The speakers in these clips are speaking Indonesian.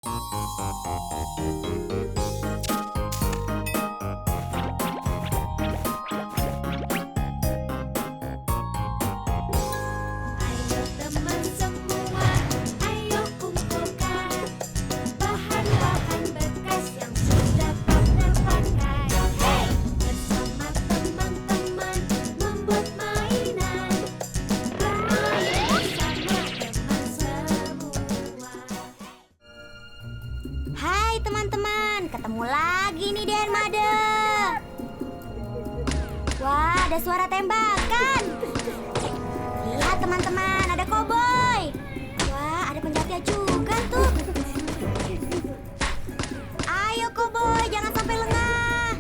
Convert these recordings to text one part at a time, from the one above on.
Ayo teman semua, ayo kumpulkan bahan-bahan bekas yang sudah pernah pakai. Hey! Bersama teman-teman membuat mainan. Bermain bersama teman semua. Hai teman-teman, ketemu lagi nih di Armada. Wah, ada suara tembakan. Lihat teman-teman, ada koboi. Wah, ada penjahatnya juga tuh. Ayo koboi, jangan sampai lengah.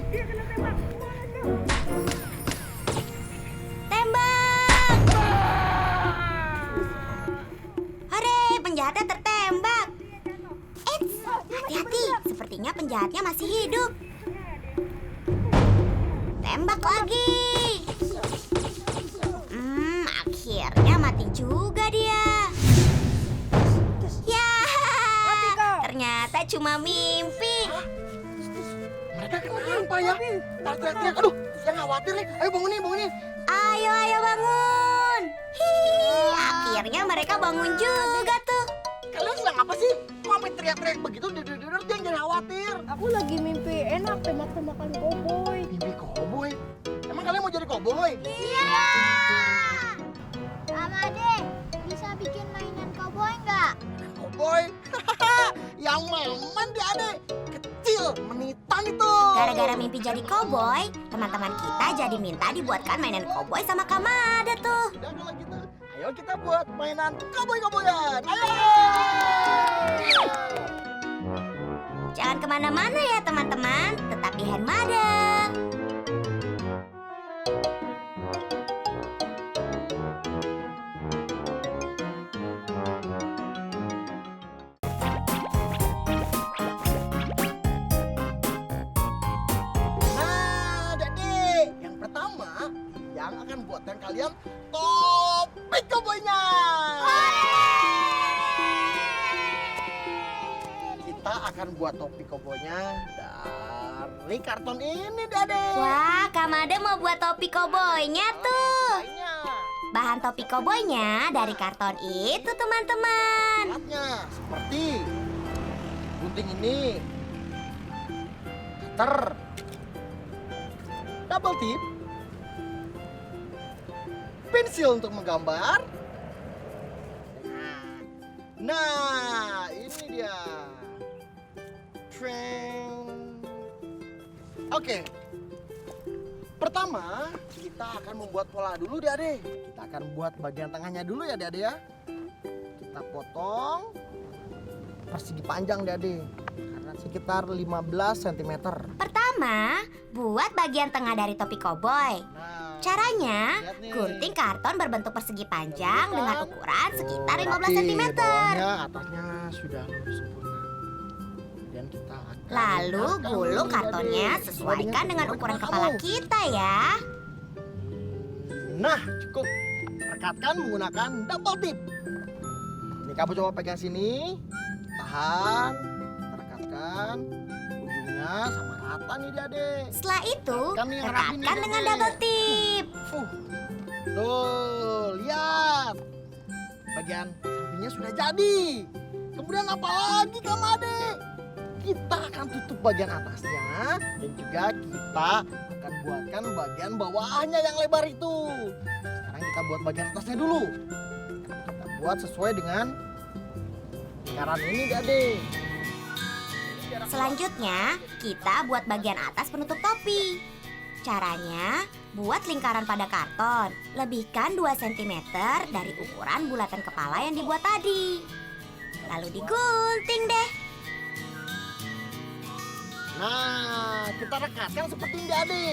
Tembak. Hore, penjahatnya tertembak. Eits, hati-hati, sepertinya penjahatnya masih hidup. Tembak lagi. Akhirnya mati juga dia. Ya, ternyata cuma mimpi. Mereka kenapa ya? Teriak-teriak. Aduh, jangan khawatir nih. Ayo bangunin, bangunin. Ayo bangun. Hihi, akhirnya mereka bangun juga tuh. Kalian sedang apa sih? Kok sampai teriak-teriak begitu? Jangan khawatir. Aku lagi mimpi enak tembak-tembakan koboi. Mimpi koboi. Emang kalian mau jadi koboi? Iya. Amade, bisa bikin mainan koboi nggak? Koboi? Yang maman dia adek. Kecil, menitan itu. Gara-gara mimpi jadi koboi, teman-teman kita jadi minta dibuatkan mainan koboi sama Kamada tuh. Udah kalau gitu, ayo kita buat mainan koboi-koboyan. Ayo! Jangan kemana-mana ya teman-teman, tetap di Armada. Nah, jadi yang pertama yang akan buatkan kalian topik koboinya. Kita akan buat topi koboinya dari karton ini, Dade. Wah, Kamada mau buat topi koboinya tuh. Lainnya, Bahan topi koboinya dari karton itu teman-teman. alatnya seperti gunting ini, cutter, double tip, pensil untuk menggambar. Nah, ini dia. Tren. Oke. Pertama, kita akan membuat pola dulu, Dade. Kita akan buat bagian tengahnya dulu ya, Dade ya. Kita potong persegi panjang, Dade. Karena sekitar 15 cm. Pertama, buat bagian tengah dari topi koboi. Nah, Caranya, lihat nih. gunting karton berbentuk persegi panjang Kan? dengan ukuran sekitar 15 Rapi, cm. bawahnya, atasnya sudah sempurna. Dan kita akan Lalu gunakan gulung ini, kartonnya Dade, sesuaikan dengan ukuran kepala kamu. kita ya. Nah, cukup. Rekatkan menggunakan double tip. Ini kamu coba pegang sini. Tahan. Kita rekatkan. Ujungnya sama rata nih, Dade. Setelah itu, Rekatkan nih yang rapi nih, rekatkan dengan Dede. double tip. Tuh, lihat. Bagian sampingnya sudah jadi. Kemudian apa lagi, Kamade? Kita akan tutup bagian atasnya dan juga kita akan buatkan bagian bawahnya yang lebar itu. Sekarang kita buat bagian atasnya dulu. Kita buat sesuai dengan lingkaran ini, Dade. Selanjutnya, kita buat bagian atas penutup topi. Caranya, buat lingkaran pada karton. Lebihkan 2 cm dari ukuran bulatan kepala yang dibuat tadi. Lalu digunting deh. Nah, kita rekatkan seperti ini, Dade.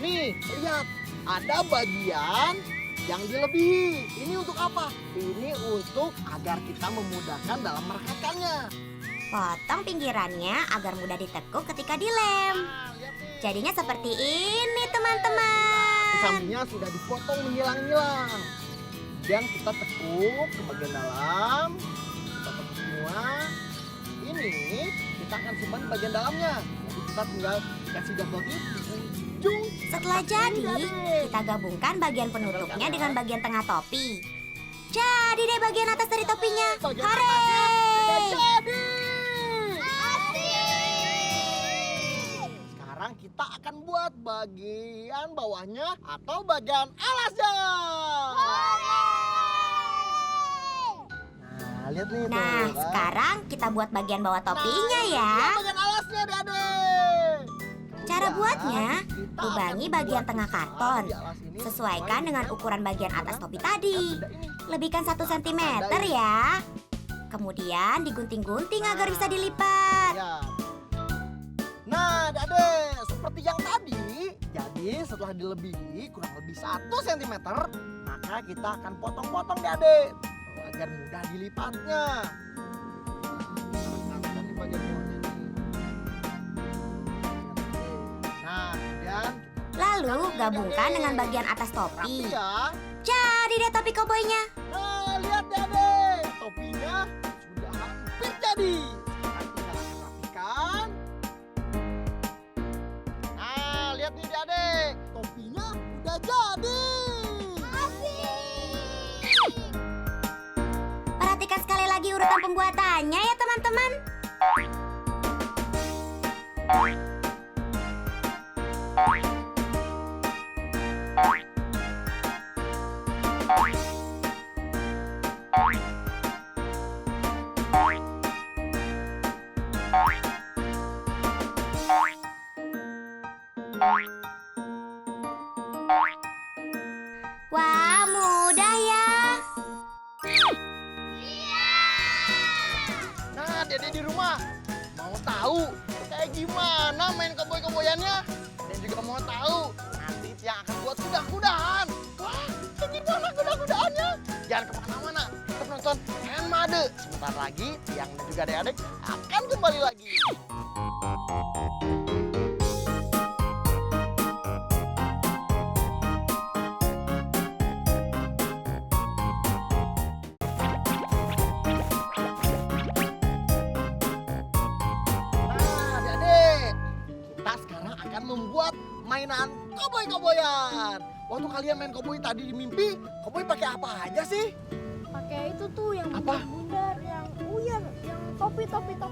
Nih, lihat. Ada bagian yang dilebihi. Ini untuk apa? Ini untuk agar kita memudahkan dalam merekatkannya. Potong pinggirannya agar mudah ditekuk ketika dilem. Nah, lihat nih. Jadinya seperti ini teman-teman. Sampingnya sudah dipotong menyilang-nyilang. Kemudian kita tekuk ke bagian dalam. Kita tekuk semua. Ini ini kita akan simpan bagian dalamnya. Jadi kita tinggal kasih double tip di ujung. Setelah jadi, kita gabungkan bagian penutupnya dengan bagian tengah topi. Jadi deh bagian atas dari topinya. Bagian Hore! atasnya sudah jadi. Sekarang kita akan buat bagian bawahnya atau bagian alasnya. Nah, lihat nih tuh. Nah, kan? sekarang kita buat bagian bawah topinya Nah, ya. ini bagian alasnya adik-adik. Cara Kemudian, buatnya, kita lubangi akan bagian buat tengah di karton. alas ini Sesuaikan dengan ukuran bagian atas topi tadi. benda ini. Lebihkan 1 cm ya. Kemudian digunting-gunting agar bisa dilipat. Ya. Nah, Dade, seperti yang tadi, jadi setelah dilebihi kurang lebih 1 cm, maka kita akan potong-potong Dade agar mudah dilipatnya. Nah, di bagian bawahnya nih. Nah, kemudian Lalu gabungkan dengan bagian atas rapi topi. ya. Jadi deh topi koboynya. Nah, lihat Dade, topinya sudah hampir jadi. Sekarang kita akan rapikan. Nah, lihat nih Dade, topinya udah jadi. Perhatikan sekali lagi urutan pembuatannya ya teman-teman. Wah, mudah ya. Nah, Dede di rumah mau tahu kayak gimana main koboi-koboyannya dan juga mau tahu nanti yang akan buat kuda-kudahan. Wah, kayak gimana kuda-kudaannya? Jangan kemana-mana, tetap nonton Made. Sebentar lagi Tiang dan juga adik-adik akan kembali lagi. Nah, adik-adik, kita sekarang akan membuat mainan koboi-koboyan. Waktu kalian main koboi tadi di mimpi, koboi pakai apa aja sih? Pakai itu tuh yang Apa? bundar, yang uyar, yang topi.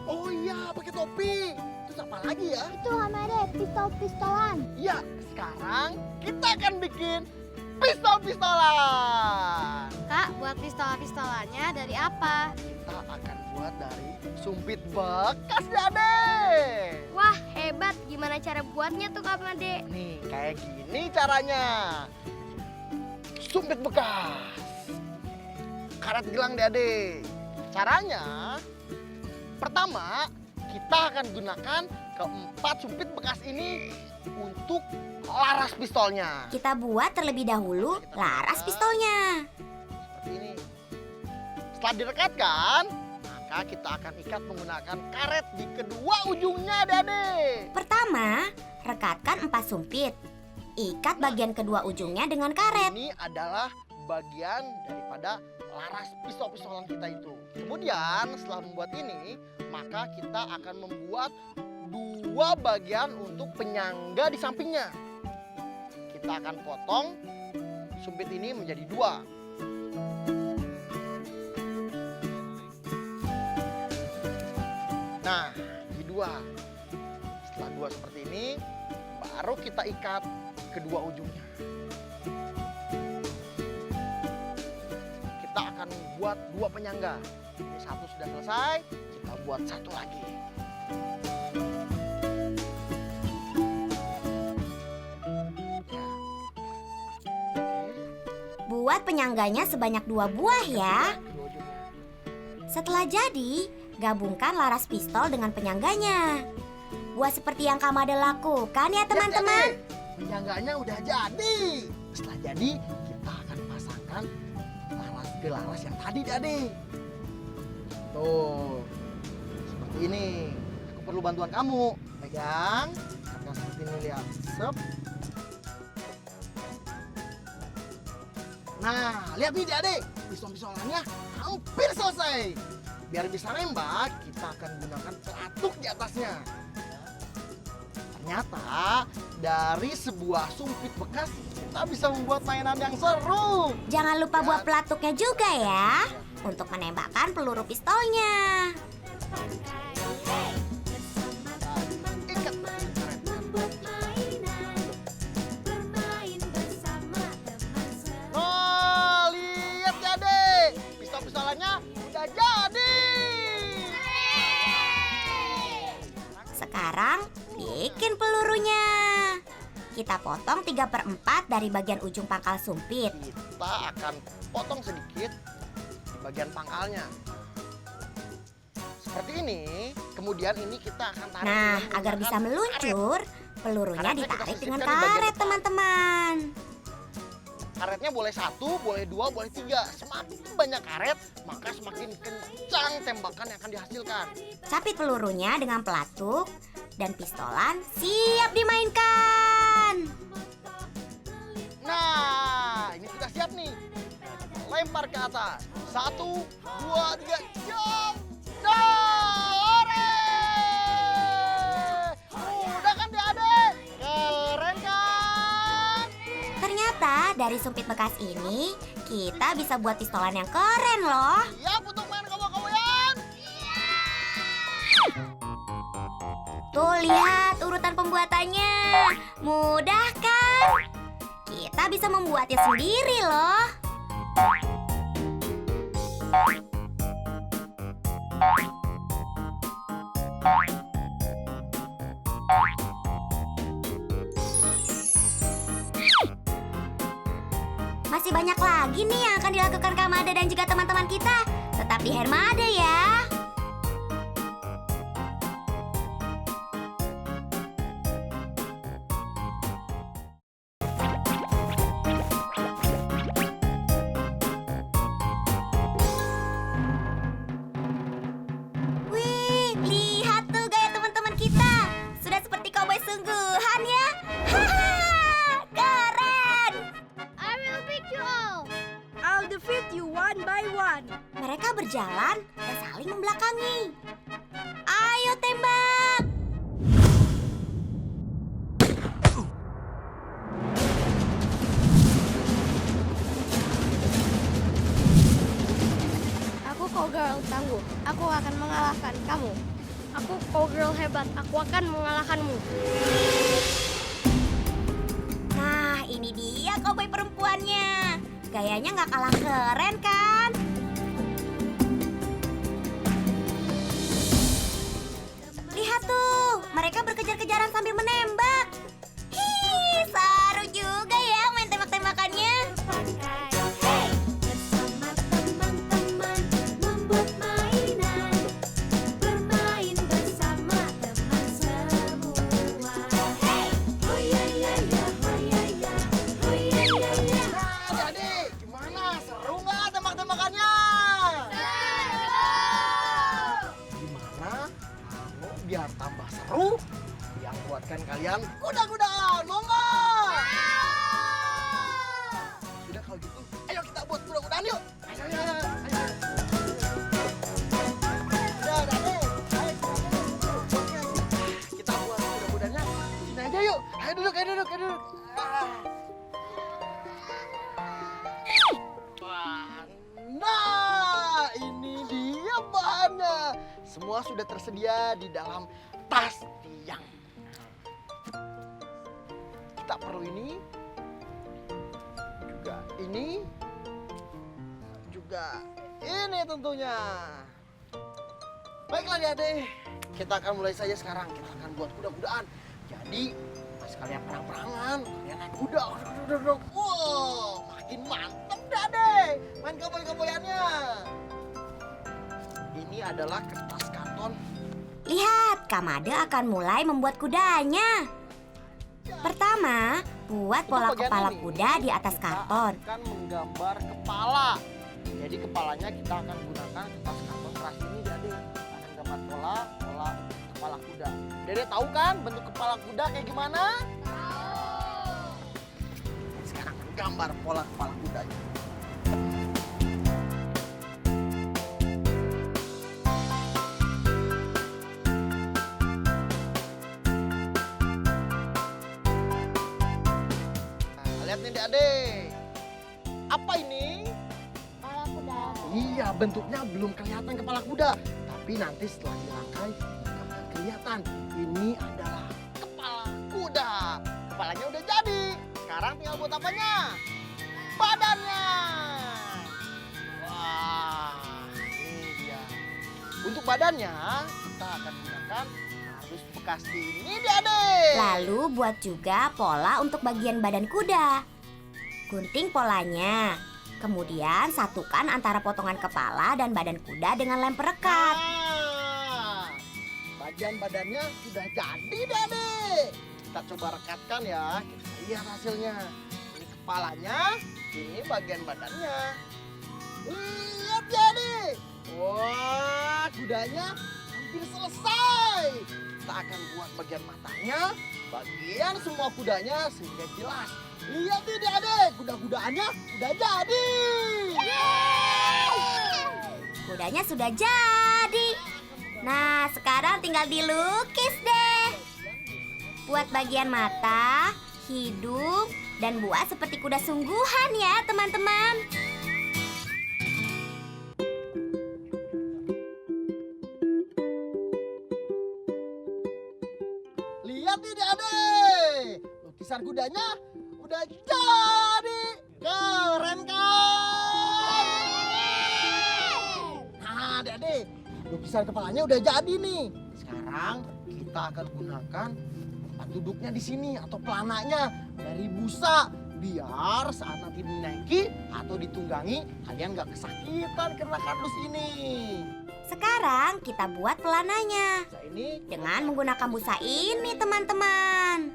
Oh iya, pakai topi. Terus apa lagi ya? Itu Hamade, pistol-pistolan. Iya, sekarang kita akan bikin pistol-pistolan. Kak, buat pistol-pistolannya dari apa? Kita akan buat dari sumpit bekas Dade. Wah, hebat. Gimana cara buatnya tuh, Kak Made? Nih, kayak gini caranya. Sumpit bekas. Karet gelang Dade. Caranya, pertama kita akan gunakan keempat sumpit bekas ini untuk laras pistolnya. Kita buat terlebih dahulu laras pistolnya. Seperti ini. Setelah direkatkan, maka kita akan ikat menggunakan karet di kedua ujungnya, Dade. Pertama, rekatkan 4 sumpit. Ikat bagian kedua ujungnya dengan karet. Ini adalah bagian daripada laras pistol-pistolan kita itu. Kemudian setelah membuat ini, maka kita akan membuat 2 bagian untuk penyangga di sampingnya. Kita akan potong sumpit ini menjadi 2. Nah, di 2. Setelah 2 seperti ini, baru kita ikat kedua ujungnya. Kita akan buat 2 penyangga. Ini 1 sudah selesai, kita buat 1 lagi. Ya. Buat penyangganya sebanyak 2 buah ya. Kedua ujungnya. Setelah jadi, gabungkan laras pistol dengan penyangganya. Buat seperti yang Kamade lakukan ya teman-teman. Penyangganya udah jadi. Setelah jadi, kita akan pasangkan laras ke laras yang tadi, Dade. Tuh, seperti ini. Aku perlu bantuan kamu. Pegang, karena seperti ini lihat. Sep. Nah, lihat nih Dade, pistol-pistolannya hampir selesai. Biar bisa nembak, kita akan gunakan pelatuk di atasnya. Ternyata dari sebuah sumpit bekas kita bisa membuat mainan yang seru. Jangan lupa buat pelatuknya juga ya, untuk menembakkan peluru pistolnya. Ikat. Membuat mainan, bermain bersama teman semua. Nah, lihat ya dek, pistol-pistolannya udah jadi. Sekarang bikin pelurunya. Kita potong 3/4 dari bagian ujung pangkal sumpit. Kita akan potong sedikit di bagian pangkalnya. Seperti ini. Kemudian ini kita akan tarik. Nah, dengan agar bisa menggunakan meluncur, pelurunya Karetnya kita ditarik sisipkan dengan di bagian karet, depan. teman-teman. Karetnya boleh 1, boleh 2, boleh 3. Semakin banyak karet, maka semakin kencang tembakan yang akan dihasilkan. Capit pelurunya dengan pelatuk dan pistolan siap dimainkan. Nah, ini sudah siap nih. Lempar ke atas. 1, 2, 3, jump! Nah, ore! Udah kan adik? Keren kan? Ternyata dari sumpit bekas ini kita bisa buat pistolan yang keren loh. Siap untuk main kawan-kawan? Tuh lihat urutan pembuatannya. Mudah kan? Kita bisa membuatnya sendiri loh. Masih banyak lagi nih yang akan dilakukan Kamada dan juga teman-teman kita. Tetap di Hermada ya. Wih, lihat tuh gaya teman-teman kita. Sudah seperti cowboy sungguhan ya. Haha, keren. I will beat you all. I'll defeat you one by one. Mereka berjalan dan saling membelakangi. Ayo tembak. Aku cowgirl tangguh. Aku akan mengalahkan kamu. Aku cowgirl hebat. Aku akan mengalahkanmu. Nah, ini dia cowboy perempuannya. Gayanya nggak kalah keren kan? Lihat tuh, mereka berkejar-kejaran sambil menembak. Hih, seru juga ya main tembak-tembakannya. Hey, bersama teman-teman membuat mainan, bermain bersama teman semua. Hey, oh ya ya ya, oh ya ya, oh ya ya ya. Nah, adik, gimana? Seru nggak tembak-tembakannya? Gimana kalau biar tambah seru, yang buatkan kalian kuda-kudaan, mau nggak? Sudah kalau gitu, ayo kita buat kuda-kudaan yuk. Ayo, ayo, ayo, ayo. Udah, adik, ayo kita buat kuda-kudanya di sini aja yuk. Ayo duduk, ayo duduk, ayo duduk. Nah, ini dia bahannya. Semua sudah tersedia di dalam tas tiang. Kita perlu ini, juga ini tentunya. Baiklah adik, kita akan mulai saja sekarang. Kita akan buat kuda-kudaan. Jadi, pas kalian perang-perangan, kalian naik kuda. Wow, makin mantep dah deh main koboi-koboyannya. Ini adalah kertas karton. Lihat, Kamada akan mulai membuat kudanya. Pertama, buat pola Untuk bagian kepala ini, kuda di atas karton. Kita akan menggambar kepala. Jadi kepalanya kita akan gunakan kertas karton keras ini, Dede. Akan gambar pola kepala kuda. Dede tahu kan bentuk kepala kuda kayak gimana? Tahu. Sekarang gambar pola kepala kudanya. Lihat nih adik. Apa ini? Kepala kuda. Iya, bentuknya belum kelihatan kepala kuda. Tapi nanti setelah dirangkai akan kelihatan. Ini adalah kepala kuda. Kepalanya udah jadi. Sekarang tinggal buat apanya? Badannya. Wah, ini dia. Untuk badannya kita akan gunakan harus bekas ini dia adik. Lalu buat juga pola untuk bagian badan kuda. Gunting polanya. Kemudian satukan antara potongan kepala dan badan kuda dengan lem perekat. Nah, bagian badannya sudah jadi deh adik. Kita coba rekatkan ya. Kita lihat hasilnya. Ini kepalanya, ini bagian badannya. Lihat ya adik. Wah, kudanya hampir selesai. Kita akan buat bagian matanya, bagian semua kudanya sehingga jelas. Lihat ini adik, kuda-kudaannya udah jadi. Kudanya sudah jadi. Nah, sekarang tinggal dilukis deh. Buat bagian mata, hidung, dan buat seperti kuda sungguhan ya teman-teman. Lihat ini adik, lukisan kudanya udah jadi. Keren kan? Nah adik, lukisan kepalanya udah jadi nih. Sekarang kita akan gunakan tempat duduknya di sini atau pelananya dari busa. Biar saat nanti dinaiki atau ditunggangi kalian gak kesakitan karena kardus ini. Sekarang kita buat pelananya Nah, ini dengan menggunakan busa ini teman-teman.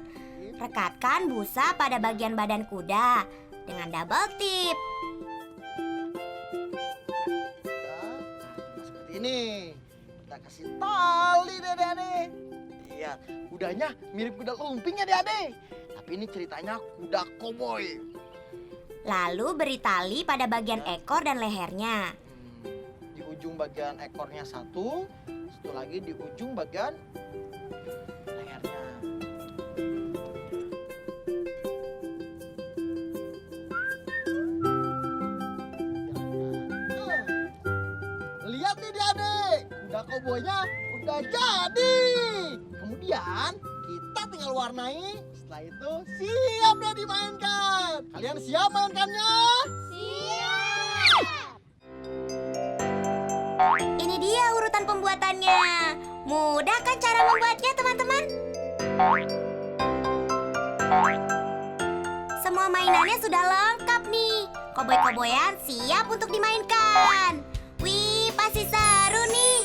Rekatkan busa pada bagian badan kuda dengan double tip. Nah, seperti ini. Kita kasih tali deh adik. Lihat, kudanya mirip kuda lumping ya adik. Tapi ini ceritanya kuda koboi. Lalu beri tali pada bagian ekor dan lehernya. Di ujung bagian ekornya satu lagi di ujung bagian lehernya. Lihat nih adik, kuda koboynya udah jadi. Kemudian kita tinggal warnai. Setelah itu siap deh dimainkan. Kalian siap mainkannya? Ini dia urutan pembuatannya. Mudah kan cara membuatnya teman-teman? Semua mainannya sudah lengkap nih. Koboi-koboyan siap untuk dimainkan. Wih, pasti seru nih.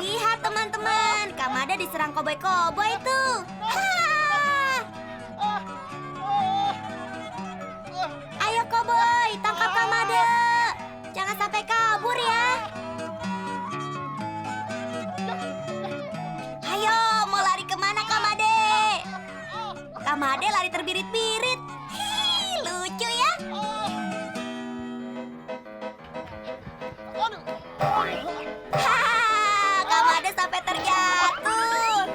Lihat teman-teman, Kamada diserang koboi-koboi tuh. Ayo koboi, tangkap Kamada. Jangan sampai kabur ya. Ayo, mau lari kemana Kamade? Kamade lari terbirit-birit. Hii, lucu ya. Hahaha, Kamade sampai terjatuh.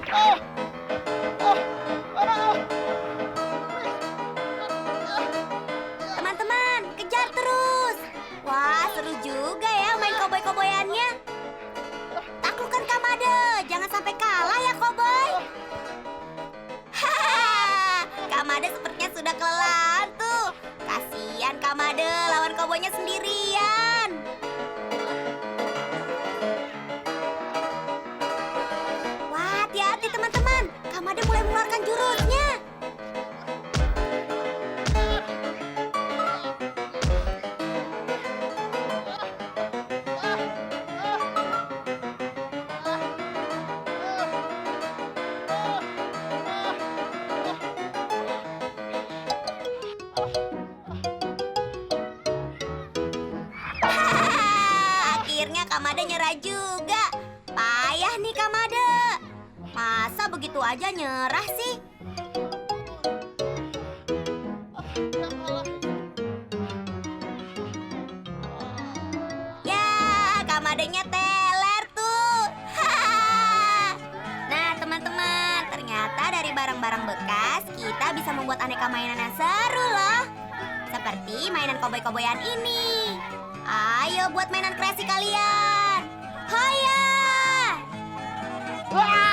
Teman-teman, kejar terus. Wah, seru juga ya main koboi-koboyannya. Taklukkan Kamade, jangan sampai kalah ya koboi. Hahaha, Kamade sepertinya sudah kelelahan tuh. Kasihan Kamade lawan koboinya sendirian. Wah, hati-hati teman-teman. Kamade mulai mengeluarkan jurusnya. Akhirnya Kamade nyerah juga. Payah nih Kamade. Masa begitu aja nyerah sih? Ya, Kamadenya teler tuh. Nah, teman-teman. barang bekas, kita bisa membuat aneka mainan yang seru loh. Seperti mainan koboi-koboyan ini. Ayo buat mainan kreasi kalian. Haya! Wah!